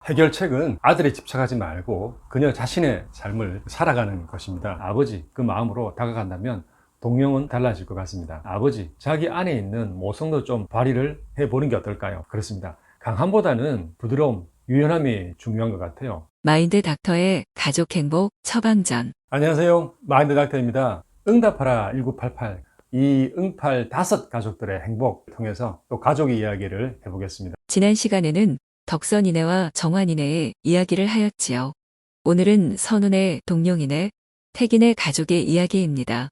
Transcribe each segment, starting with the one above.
해결책은 아들에 집착하지 말고 그녀 자신의 삶을 살아가는 것입니다. 아버지 그 마음으로 다가간다면 동령은 달라질 것 같습니다. 아버지 자기 안에 있는 모성도 좀 발휘를 해보는 게 어떨까요? 그렇습니다. 강함보다는 부드러움, 유연함이 중요한 것 같아요. 마인드 닥터의 가족 행복 처방전. 안녕하세요, 마인드 닥터입니다. 응답하라 1988, 이 응팔 5 가족들의 행복 통해서 또 가족의 이야기를 해보겠습니다. 지난 시간에는 덕선이네와 정환이네의 이야기를 하였지요. 오늘은 선운의, 동룡이네, 태기네 가족의 이야기입니다.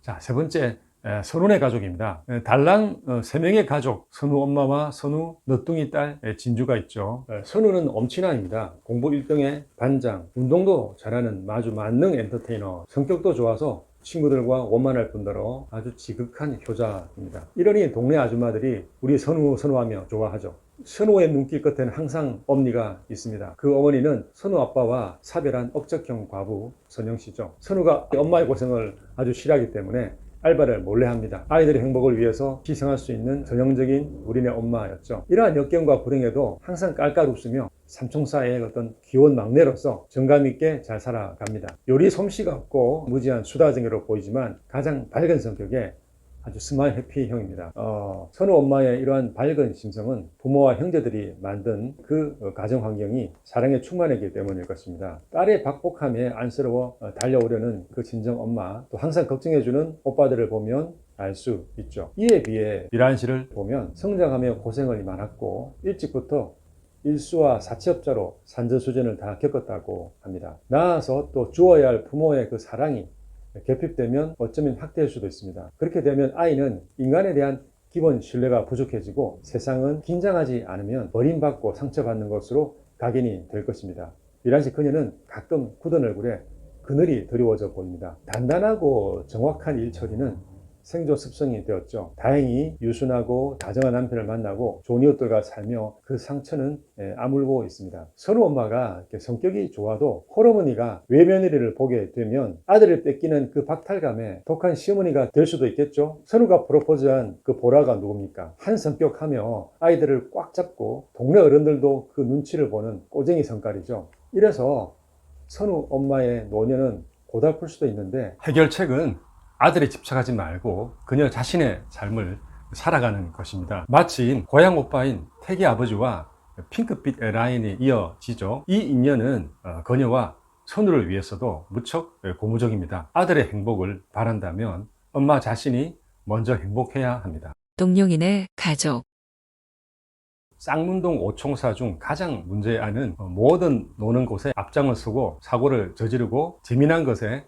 자, 세 번째, 선운의 가족입니다. 달랑 3명의 가족, 선우 엄마와 선우 너뚱이 딸 진주가 있죠. 선우는 엄친아입니다. 공부 1등의 반장, 운동도 잘하는 마주 만능 엔터테이너, 성격도 좋아서 친구들과 원만할 뿐더러 아주 지극한 효자입니다. 이러니 동네 아줌마들이 우리 선우하며 좋아하죠. 선우의 눈길 끝에는 항상 엄니가 있습니다. 그 어머니는 선우 아빠와 사별한 억척형 과부 선영씨죠. 선우가 엄마의 고생을 아주 싫어하기 때문에 알바를 몰래 합니다. 아이들의 행복을 위해서 희생할 수 있는 전형적인 우리네 엄마였죠. 이러한 역경과 불행에도 항상 깔깔 웃으며 삼총사의 어떤 귀여운 막내로서 정감 있게 잘 살아갑니다. 요리 솜씨가 없고 무지한 수다쟁이로 보이지만 가장 밝은 성격에 아주 스마일 해피형입니다. 선우 엄마의 이러한 밝은 심성은 부모와 형제들이 만든 그 가정 환경이 사랑에 충만했기 때문일 것입니다. 딸의 박복함에 안쓰러워 달려오려는 그 친정 엄마, 또 항상 걱정해주는 오빠들을 보면 알 수 있죠. 이에 비해 미란 씨를 보면 성장하며 고생을 많았고 일찍부터 일수와 사채업자로 산전수전을 다 겪었다고 합니다. 낳아서 또 주어야 할 부모의 그 사랑이 결핍되면 어쩌면 학대할 수도 있습니다. 그렇게 되면 아이는 인간에 대한 기본 신뢰가 부족해지고 세상은 긴장하지 않으면 버림받고 상처받는 것으로 각인이 될 것입니다. 미란씨 그녀는 가끔 굳은 얼굴에 그늘이 드리워져 보입니다. 단단하고 정확한 일처리는 생존 습성이 되었죠. 다행히 유순하고 다정한 남편을 만나고 좋은 이웃들과 살며 그 상처는 아물고 있습니다. 선우 엄마가 성격이 좋아도 홀어머니가 외며느리를 보게 되면 아들을 뺏기는 그 박탈감에 독한 시어머니가 될 수도 있겠죠. 선우가 프로포즈한 그 보라가 누굽니까? 한 성격하며 아이들을 꽉 잡고 동네 어른들도 그 눈치를 보는 꼬쟁이 성깔이죠. 이래서 선우 엄마의 노년은 고달플 수도 있는데 해결책은 아들에 집착하지 말고 그녀 자신의 삶을 살아가는 것입니다. 마침 고향 오빠인 태기 아버지와 핑크빛 라인이 이어지죠. 이 인연은 그녀와 선우를 위해서도 무척 고무적입니다. 아들의 행복을 바란다면 엄마 자신이 먼저 행복해야 합니다. 동룡이네 가족. 쌍문동 5총사 중 가장 문제아는 모든 노는 곳에 앞장을 서고 사고를 저지르고 재미난 것에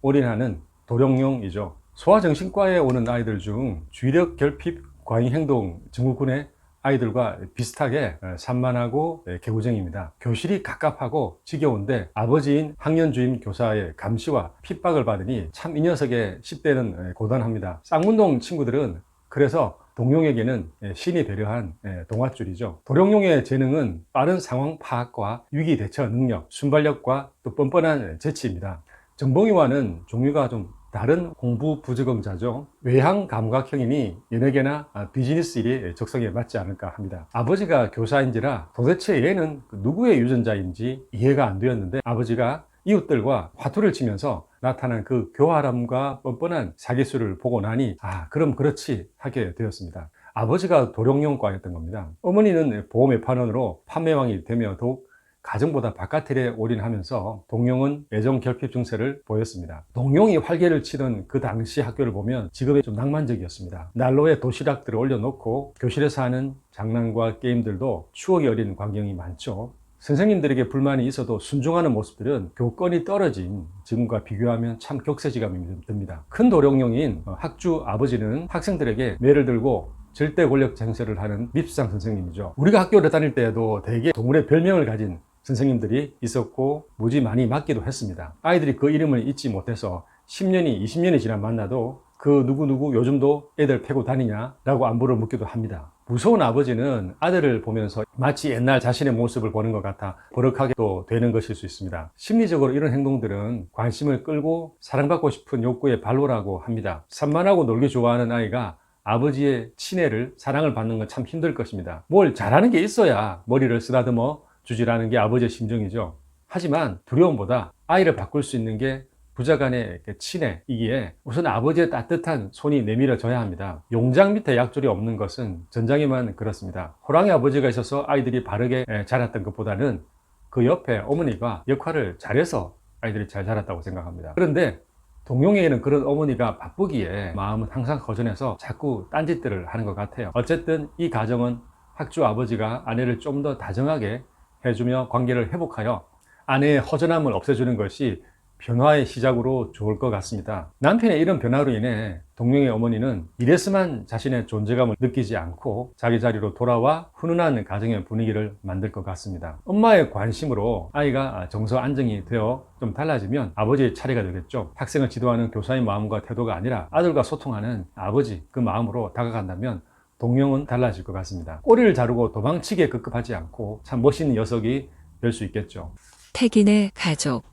올인하는 도룡뇽이죠. 소아정신과에 오는 아이들 중 주의력 결핍 과잉행동 증후군의 아이들과 비슷하게 산만하고 개구쟁입니다. 교실이 갑갑하고 지겨운데 아버지인 학년주임 교사의 감시와 핍박을 받으니 참 이 녀석의 10대는 고단합니다. 쌍문동 친구들은 그래서 동룡에게는 신이 되려한 동화줄이죠. 도룡뇽의 재능은 빠른 상황 파악과 위기 대처 능력, 순발력과 또 뻔뻔한 재치입니다. 정봉이와는 종류가 좀 다른 공부 부적응자죠. 외향 감각형이니 연예계나 비즈니스 일이 적성에 맞지 않을까 합니다. 아버지가 교사인지라 도대체 얘는 누구의 유전자인지 이해가 안 되었는데 아버지가 이웃들과 화투를 치면서 나타난 그 교활함과 뻔뻔한 사기술을 보고 나니 그럼 그렇지 하게 되었습니다. 아버지가 도룡뇽과였던 겁니다. 어머니는 보험 외판원으로 판매왕이 되며 더욱 가정보다 바깥일에 올인하면서 동룡은 애정 결핍 증세를 보였습니다. 동룡이 활개를 치던 그 당시 학교를 보면 직업이 좀 낭만적이었습니다. 난로에 도시락들을 올려놓고 교실에서 하는 장난과 게임들도 추억이 어린 광경이 많죠. 선생님들에게 불만이 있어도 순종하는 모습들은 교권이 떨어진 지금과 비교하면 참 격세지감이 듭니다. 큰 도룡뇽인 학주 아버지는 학생들에게 매를 들고 절대 권력 쟁세를 하는 밉상 선생님이죠. 우리가 학교를 다닐 때에도 대개 동물의 별명을 가진 선생님들이 있었고 무지 많이 맞기도 했습니다. 아이들이 그 이름을 잊지 못해서 10년이 20년이 지나 만나도 그 누구누구 요즘도 애들 패고 다니냐 라고 안부를 묻기도 합니다. 무서운 아버지는 아들을 보면서 마치 옛날 자신의 모습을 보는 것 같아 버럭하게 또 되는 것일 수 있습니다. 심리적으로 이런 행동들은 관심을 끌고 사랑받고 싶은 욕구의 발로라고 합니다. 산만하고 놀기 좋아하는 아이가 아버지의 친애를 사랑을 받는 건 참 힘들 것입니다. 뭘 잘하는 게 있어야 머리를 쓰다듬어 주지라는 게 아버지의 심정이죠. 하지만 두려움보다 아이를 바꿀 수 있는 게 부자간의 친애이기에 우선 아버지의 따뜻한 손이 내밀어져야 합니다. 용장 밑에 약줄이 없는 것은 전장에만 그렇습니다. 호랑이 아버지가 있어서 아이들이 바르게 자랐던 것보다는 그 옆에 어머니가 역할을 잘해서 아이들이 잘 자랐다고 생각합니다. 그런데 동용에게는 그런 어머니가 바쁘기에 마음은 항상 허전해서 자꾸 딴짓들을 하는 것 같아요. 어쨌든 이 가정은 학주 아버지가 아내를 좀 더 다정하게 해주며 관계를 회복하여 아내의 허전함을 없애주는 것이 변화의 시작으로 좋을 것 같습니다. 남편의 이런 변화로 인해 동용의 어머니는 이래서만 자신의 존재감을 느끼지 않고 자기 자리로 돌아와 훈훈한 가정의 분위기를 만들 것 같습니다. 엄마의 관심으로 아이가 정서 안정이 되어 좀 달라지면 아버지의 차례가 되겠죠. 학생을 지도하는 교사의 마음과 태도가 아니라 아들과 소통하는 아버지 그 마음으로 다가간다면 동용은 달라질 것 같습니다. 꼬리를 자르고 도망치기에 급급하지 않고 참 멋있는 녀석이 될 수 있겠죠. 태긴의 가족.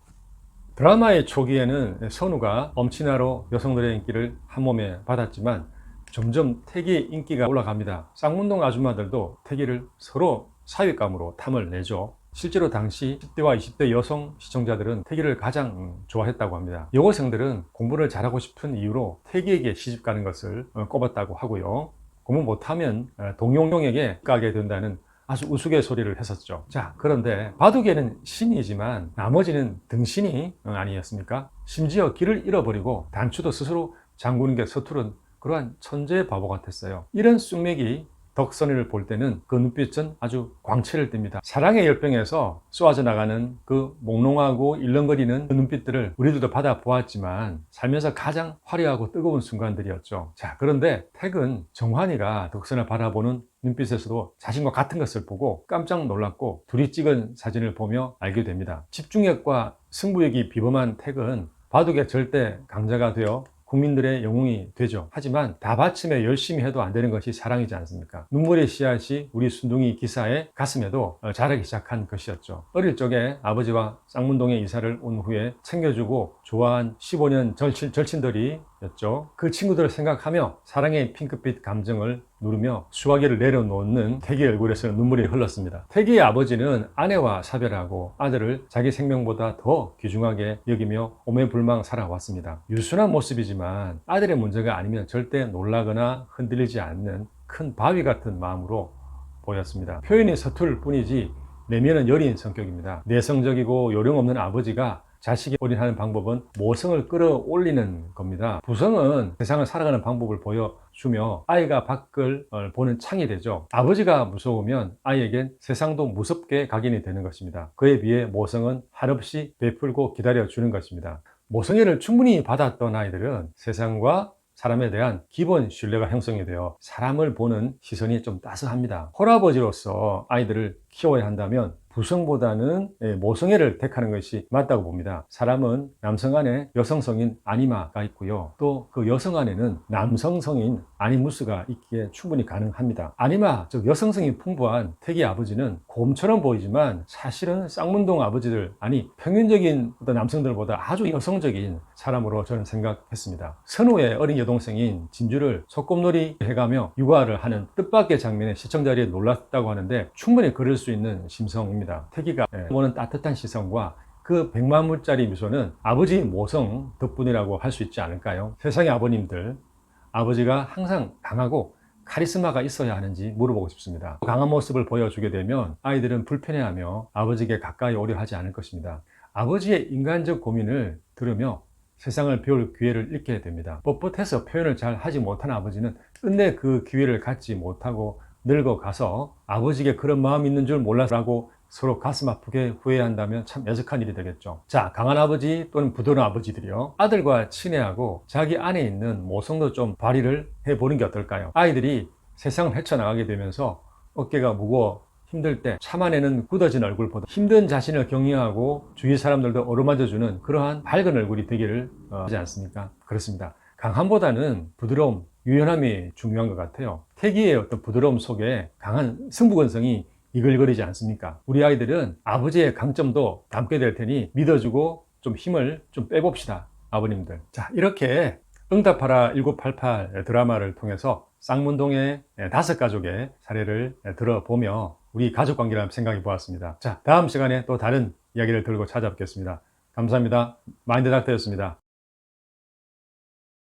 드라마의 초기에는 선우가 엄친아로 여성들의 인기를 한몸에 받았지만 점점 태기의 인기가 올라갑니다. 쌍문동 아줌마들도 태기를 서로 사윗감으로 탐을 내죠. 실제로 당시 10대와 20대 여성 시청자들은 태기를 가장 좋아했다고 합니다. 여고생들은 공부를 잘하고 싶은 이유로 태기에게 시집가는 것을 꼽았다고 하고요. 공부 못하면 동용용에게 가게 된다는 아주 우스갯소리를 했었죠. 자, 그런데 바둑에는 신이지만 나머지는 등신이 아니었습니까? 심지어 길을 잃어버리고 단추도 스스로 잠그는 게 서투른 그러한 천재의 바보 같았어요. 이런 쑥맥이 덕선이를 볼 때는 그 눈빛은 아주 광채를 띱니다. 사랑의 열병에서 쏘아져 나가는 그 몽롱하고 일렁거리는 그 눈빛들을 우리들도 받아보았지만 살면서 가장 화려하고 뜨거운 순간들이었죠. 자, 그런데 택은 정환이가 덕선을 바라보는 눈빛에서도 자신과 같은 것을 보고 깜짝 놀랐고 둘이 찍은 사진을 보며 알게 됩니다. 집중력과 승부욕이 비범한 택은 바둑의 절대 강자가 되어 국민들의 영웅이 되죠. 하지만 다 바치며 열심히 해도 안 되는 것이 사랑이지 않습니까? 눈물의 씨앗이 우리 순둥이 기사의 가슴에도 자라기 시작한 것이었죠. 어릴 적에 아버지와 쌍문동에 이사를 온 후에 챙겨주고 좋아한 15년 절친들이었죠. 그 친구들을 생각하며 사랑의 핑크빛 감정을 누르며 수화기를 내려놓는 태기의 얼굴에서는 눈물이 흘렀습니다. 태기의 아버지는 아내와 사별하고 아들을 자기 생명보다 더 귀중하게 여기며 오매불망 살아왔습니다. 유순한 모습이지만 아들의 문제가 아니면 절대 놀라거나 흔들리지 않는 큰 바위 같은 마음으로 보였습니다. 표현이 서툴 뿐이지 내면은 여린 성격입니다. 내성적이고 요령 없는 아버지가 자식이 올인하는 방법은 모성을 끌어올리는 겁니다. 부성은 세상을 살아가는 방법을 보여주며 아이가 밖을 보는 창이 되죠. 아버지가 무서우면 아이에겐 세상도 무섭게 각인이 되는 것입니다. 그에 비해 모성은 한없이 베풀고 기다려주는 것입니다. 모성애를 충분히 받았던 아이들은 세상과 사람에 대한 기본 신뢰가 형성이 되어 사람을 보는 시선이 좀 따스합니다. 홀아버지로서 아이들을 키워야 한다면 부성보다는 모성애를 택하는 것이 맞다고 봅니다. 사람은 남성 안에 여성성인 아니마가 있고요. 또 그 여성 안에는 남성성인 아니무스가 있기에 충분히 가능합니다. 아니마, 즉 여성성이 풍부한 태기 아버지는 곰처럼 보이지만 사실은 쌍문동 아버지들, 아니 평균적인 어떤 남성들보다 아주 여성적인 사람으로 저는 생각했습니다. 선우의 어린 여동생인 진주를 소꿉놀이 해가며 육아를 하는 뜻밖의 장면에 시청자들이 놀랐다고 하는데 충분히 그럴 수 있는 심성입니다. 태기가 보는 따뜻한 시선과 그 100만불짜리 미소는 아버지 모성 덕분이라고 할 수 있지 않을까요? 세상의 아버님들, 아버지가 항상 강하고 카리스마가 있어야 하는지 물어보고 싶습니다. 강한 모습을 보여주게 되면 아이들은 불편해하며 아버지에게 가까이 오려 하지 않을 것입니다. 아버지의 인간적 고민을 들으며 세상을 배울 기회를 잃게 됩니다. 뻣뻣해서 표현을 잘 하지 못한 아버지는 끝내 그 기회를 갖지 못하고 늙어가서 아버지에게 그런 마음이 있는 줄 몰랐라고 서로 가슴 아프게 후회한다면 참 애석한 일이 되겠죠. 자, 강한 아버지 또는 부드러운 아버지들이요, 아들과 친애하고 자기 안에 있는 모성도 좀 발휘를 해보는 게 어떨까요? 아이들이 세상을 헤쳐나가게 되면서 어깨가 무거워 힘들 때 참아내는 굳어진 얼굴보다 힘든 자신을 격려하고 주위 사람들도 어루만져주는 그러한 밝은 얼굴이 되기를 하지 않습니까? 그렇습니다. 강함보다는 부드러움, 유연함이 중요한 것 같아요. 태기의 어떤 부드러움 속에 강한 승부근성이 이글거리지 않습니까? 우리 아이들은 아버지의 강점도 담게 될 테니 믿어주고 좀 힘을 좀 빼봅시다, 아버님들. 자, 이렇게 응답하라 1988 드라마를 통해서 쌍문동의 5가족의 사례를 들어보며 우리 가족관계를 한번 생각해 보았습니다. 자, 다음 시간에 또 다른 이야기를 들고 찾아뵙겠습니다. 감사합니다. 마인드 닥터였습니다.